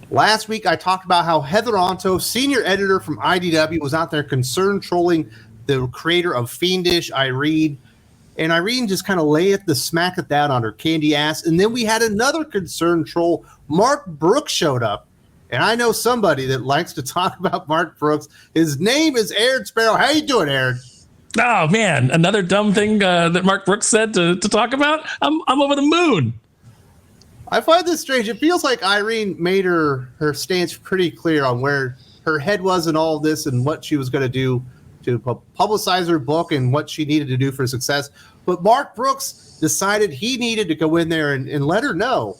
Last week, I talked about how Heather Anto, senior editor from IDW, was out there concerned trolling the creator of Fiendish, Irene. And Irene just kind of laid the smack at that on her candy ass. And then we had another concerned troll. Mark Brooks showed up. And I know somebody that likes to talk about Mark Brooks. His name is Aaron Sparrow. How you doing, Aaron? Oh, man. Another dumb thing that Mark Brooks said to talk about? I'm over the moon. I find this strange. It feels like Irene made her stance pretty clear on where her head was in all of this and what she was going to do to publicize her book and what she needed to do for success. But Mark Brooks decided he needed to go in there and let her know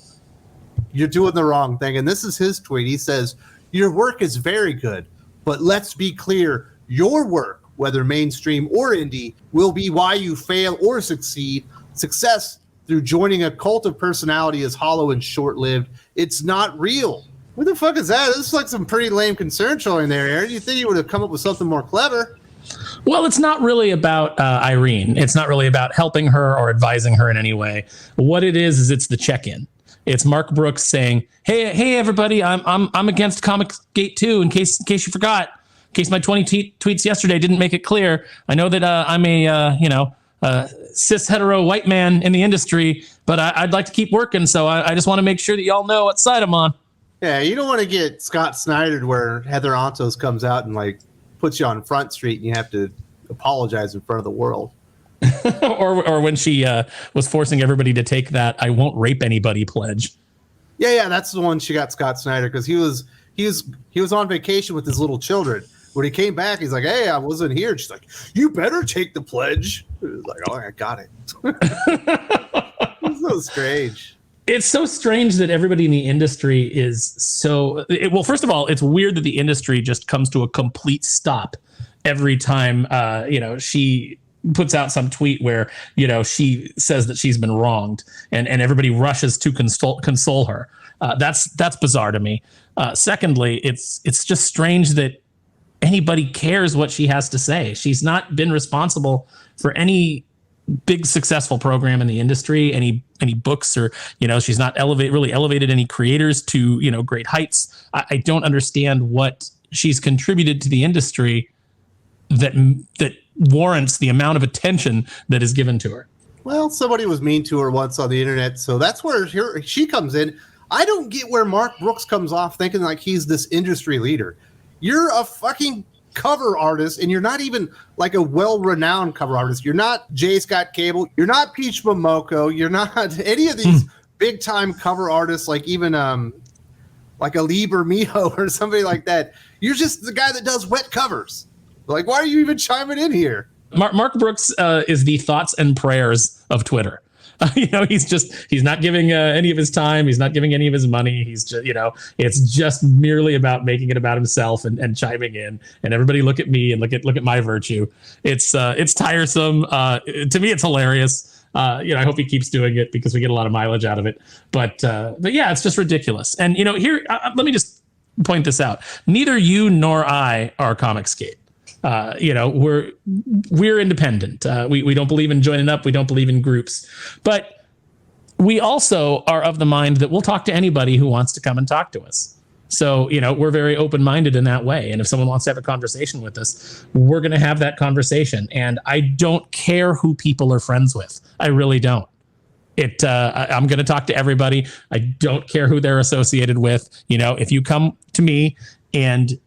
you're doing the wrong thing. And this is his tweet. He says, "Your work is very good, but let's be clear. Your work, whether mainstream or indie, will be why you fail or succeed. Success through joining a cult of personality is hollow and short-lived. It's not real." What the fuck is that? This is like some pretty lame concern showing there, Aaron. You think you would have come up with something more clever? Well, it's not really about Irene. It's not really about helping her or advising her in any way. What it is it's the check-in. It's Mark Brooks saying, "Hey, everybody, I'm against Comicsgate 2. In case you forgot, in case my 20 tweets yesterday didn't make it clear. I know that I'm a cis hetero white man in the industry, but I'd like to keep working. So I just want to make sure that y'all know what side I'm on." Yeah, you don't want to get Scott Snyder where Heather Antos comes out and like puts you on Front Street and you have to apologize in front of the world. or when she was forcing everybody to take that "I won't rape anybody" pledge. Yeah, that's the one she got Scott Snyder because he was on vacation with his little children. When he came back, he's like, "Hey, I wasn't here." She's like, "You better take the pledge." He was like, "Oh, I got it." It's so strange. It's so strange that everybody in the industry is so well. First of all, it's weird that the industry just comes to a complete stop every time she puts out some tweet where she says that she's been wronged, and everybody rushes to console her. That's bizarre to me. Secondly, it's just strange that anybody cares what she has to say. She's not been responsible for any big successful program in the industry, any books, or she's not really elevated any creators to great heights. I don't understand what she's contributed to the industry that warrants the amount of attention that is given to her. Well, somebody was mean to her once on the internet, so that's where she comes in. I don't get where Mark Brooks comes off thinking like he's this industry leader. You're a fucking cover artist, and you're not even like a well-renowned cover artist. You're not J. Scott Cable. You're not Peach Momoko. You're not any of these big-time cover artists, like even like a Lee Bermejo or somebody like that. You're just the guy that does wet covers. Like, why are you even chiming in here? Mark Brooks is the thoughts and prayers of Twitter. He's not giving any of his time. He's not giving any of his money. He's just, it's just merely about making it about himself and chiming in, and everybody look at me and look at my virtue. It's tiresome. To me, it's hilarious. I hope he keeps doing it because we get a lot of mileage out of it. But yeah, it's just ridiculous. And, here, let me just point this out. Neither you nor I are Comicsgate. We're independent. We don't believe in joining up. We don't believe in groups, but we also are of the mind that we'll talk to anybody who wants to come and talk to us. So, we're very open-minded in that way. And if someone wants to have a conversation with us, we're going to have that conversation. And I don't care who people are friends with. I really don't. I'm going to talk to everybody. I don't care who they're associated with. If you come to me and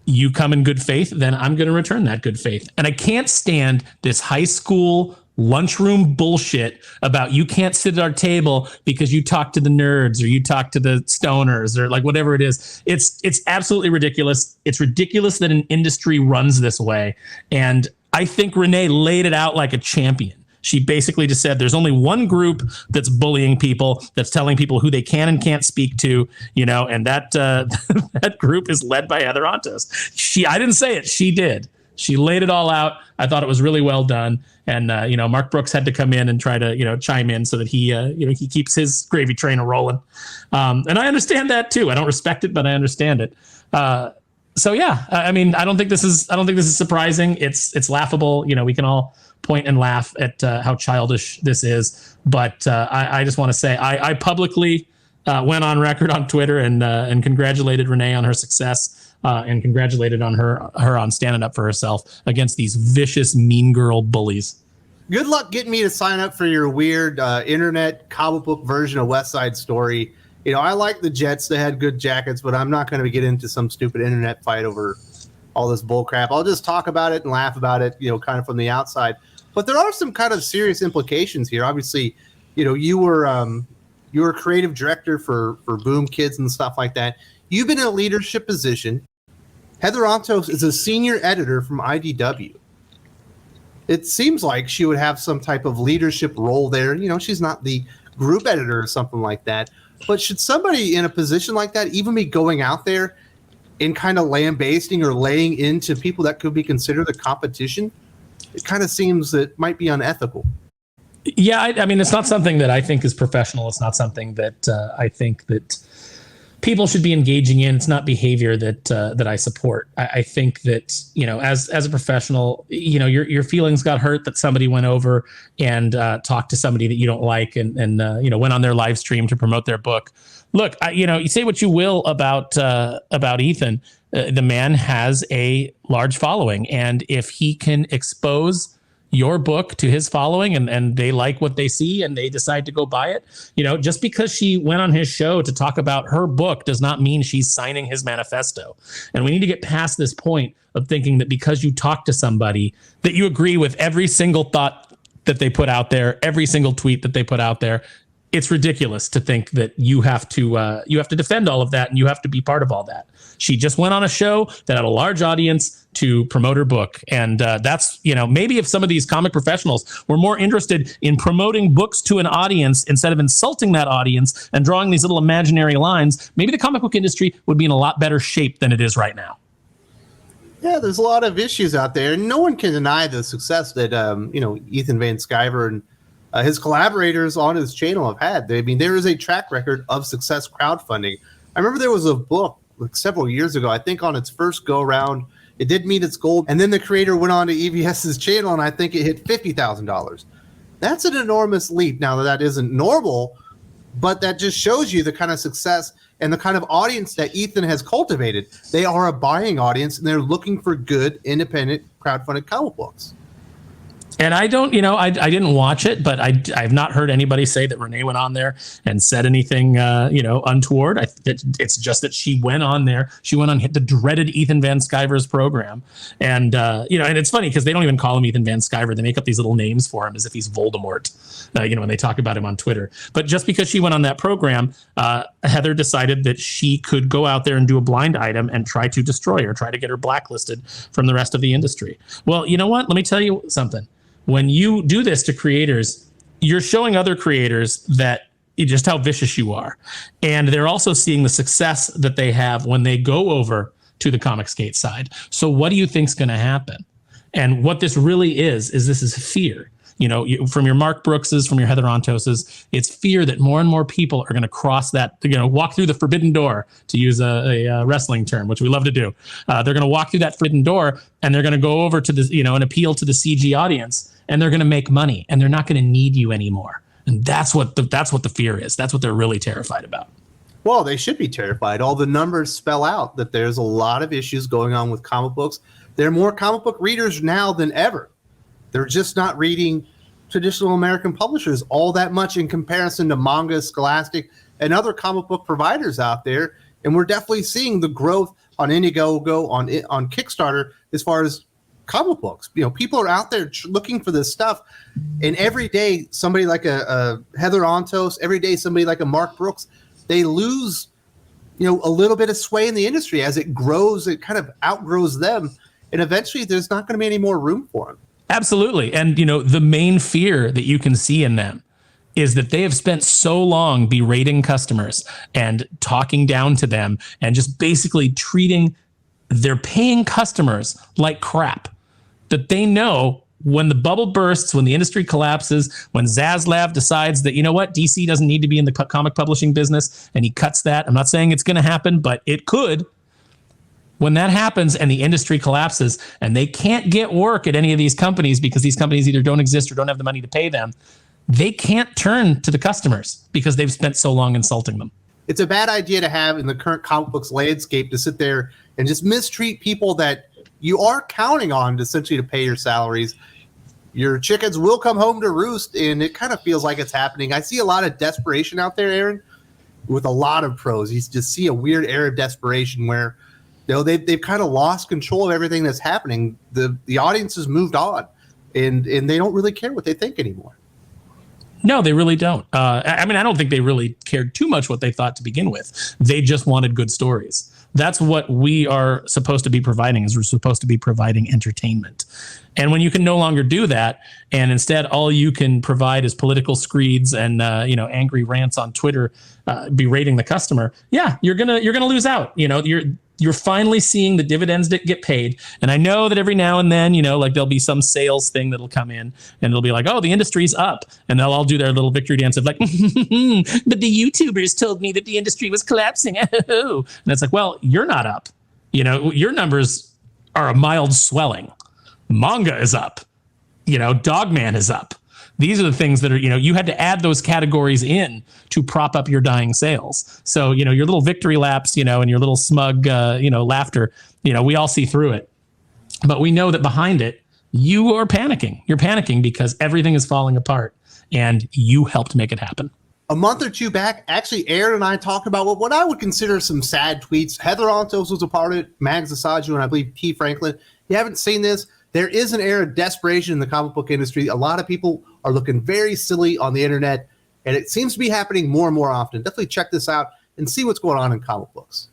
you come in good faith, then I'm going to return that good faith. And I can't stand this high school lunchroom bullshit about you can't sit at our table because you talk to the nerds or you talk to the stoners or like whatever it is. It's absolutely ridiculous. It's ridiculous that an industry runs this way. And I think Renee laid it out like a champion. She basically just said there's only one group that's bullying people, that's telling people who they can and can't speak to, and that that group is led by Heather Antos. I didn't say it. She did. She laid it all out. I thought it was really well done. And, Mark Brooks had to come in and try to, chime in so that he keeps his gravy train rolling. And I understand that, too. I don't respect it, but I understand it. So, yeah, I don't think this is surprising. It's laughable. We can all point and laugh at how childish this is. But I just want to say I publicly went on record on Twitter and congratulated Renee on her success and congratulated on her on standing up for herself against these vicious, mean girl bullies. Good luck getting me to sign up for your weird internet comic book version of West Side Story. I like the Jets. They had good jackets, but I'm not going to get into some stupid internet fight over all this bull crap. I'll just talk about it and laugh about it, kind of from the outside. But there are some kind of serious implications here. Obviously, you were creative director for Boom Kids and stuff like that. You've been in a leadership position. Heather Ontos is a senior editor from IDW. It seems like she would have some type of leadership role there. She's not the group editor or something like that. But should somebody in a position like that even be going out there and kind of lambasting or laying into people that could be considered the competition? It kind of seems that it might be unethical. Yeah, I mean, it's not something that I think is professional. It's not something that I think that people should be engaging in. It's not behavior that I support. I think that, as a professional, your feelings got hurt that somebody went over and talked to somebody that you don't like and went on their live stream to promote their book. Look, you say what you will about Ethan. The man has a large following, and if he can expose your book to his following and they like what they see and they decide to go buy it, just because she went on his show to talk about her book does not mean she's signing his manifesto. And we need to get past this point of thinking that because you talk to somebody that you agree with every single thought that they put out there, every single tweet that they put out there. It's ridiculous to think that you have to defend all of that and you have to be part of all that. She just went on a show that had a large audience to promote her book. And that's, maybe if some of these comic professionals were more interested in promoting books to an audience instead of insulting that audience and drawing these little imaginary lines, maybe the comic book industry would be in a lot better shape than it is right now. Yeah, there's a lot of issues out there. No one can deny the success that, Ethan Van Sciver and his collaborators on his channel have had. There is a track record of success crowdfunding. I remember there was a book several years ago, I think on its first go around, it did meet its goal. And then the creator went on to EVS's channel and I think it hit $50,000. That's an enormous leap. Now that isn't normal, but that just shows you the kind of success and the kind of audience that Ethan has cultivated. They are a buying audience and they're looking for good, independent, crowdfunded comic books. And I don't, I didn't watch it, but I've not heard anybody say that Renee went on there and said anything, untoward. It's just that she went on there. She went on hit the dreaded Ethan Van Sciver's program. And, and it's funny because they don't even call him Ethan Van Sciver. They make up these little names for him as if he's Voldemort, when they talk about him on Twitter. But just because she went on that program, Heather decided that she could go out there and do a blind item and try to destroy her, try to get her blacklisted from the rest of the industry. Well, you know what? Let me tell you something. When you do this to creators, you're showing other creators that just how vicious you are. And they're also seeing the success that they have when they go over to the Comicsgate side. So what do you think's going to happen? And what this really is this is fear. From your Mark Brookses, from your Heather Ontoses, it's fear that more and more people are going to cross that, walk through the forbidden door, to use a wrestling term, which we love to do. They're going to walk through that forbidden door and they're going to go over to the, and appeal to the CG audience, and they're going to make money and they're not going to need you anymore. And that's what the fear is. That's what they're really terrified about. Well, they should be terrified. All the numbers spell out that there's a lot of issues going on with comic books. There are more comic book readers now than ever. They're just not reading traditional American publishers all that much in comparison to manga, Scholastic, and other comic book providers out there. And we're definitely seeing the growth on Indiegogo, on Kickstarter, as far as comic books. People are out there looking for this stuff. And every day, somebody like a Heather Ontos, every day, somebody like a Mark Brooks, they lose, a little bit of sway in the industry. As it grows, it kind of outgrows them. And eventually, there's not going to be any more room for them. Absolutely. And, the main fear that you can see in them is that they have spent so long berating customers and talking down to them and just basically treating their paying customers like crap, that they know when the bubble bursts, when the industry collapses, when Zaslav decides that, DC doesn't need to be in the comic publishing business and he cuts that. I'm not saying it's going to happen, but it could. When that happens and the industry collapses and they can't get work at any of these companies because these companies either don't exist or don't have the money to pay them, they can't turn to the customers because they've spent so long insulting them. it's a bad idea to have in the current comic books landscape to sit there and just mistreat people that you are counting on to essentially to pay your salaries. Your chickens will come home to roost, and it kind of feels like it's happening. I see a lot of desperation out there, Aaron, with a lot of pros. You just see a weird air of desperation where, you know, they've kind of lost control of everything that's happening. The audience has moved on, and they don't really care what they think anymore. No, they really don't. I mean, I don't think they really cared too much what they thought to begin with. They just wanted good stories. That's what we are supposed to be providing, is we're supposed to be providing entertainment. And when you can no longer do that, and instead all you can provide is political screeds and angry rants on Twitter, berating the customer, yeah, you're gonna lose out. You know, you're finally seeing the dividends that get paid. And I know that every now and then, like there'll be some sales thing that'll come in and it'll be like, oh, the industry's up. And they'll all do their little victory dance of like, but the YouTubers told me that the industry was collapsing. And it's like, well, you're not up. Your numbers are a mild swelling. Manga is up. Dogman is up. These are the things that are, you had to add those categories in to prop up your dying sales. So, your little victory laps, and your little smug, laughter, we all see through it. But we know that behind it, you are panicking. You're panicking because everything is falling apart and you helped make it happen. A month or two back, actually, Aaron and I talked about what I would consider some sad tweets. Heather Ontos was a part of it, Mags Asaju, and I believe T. Franklin. If you haven't seen this, there is an era of desperation in the comic book industry. A lot of people are looking very silly on the internet, and it seems to be happening more and more often. Definitely check this out and see what's going on in comic books.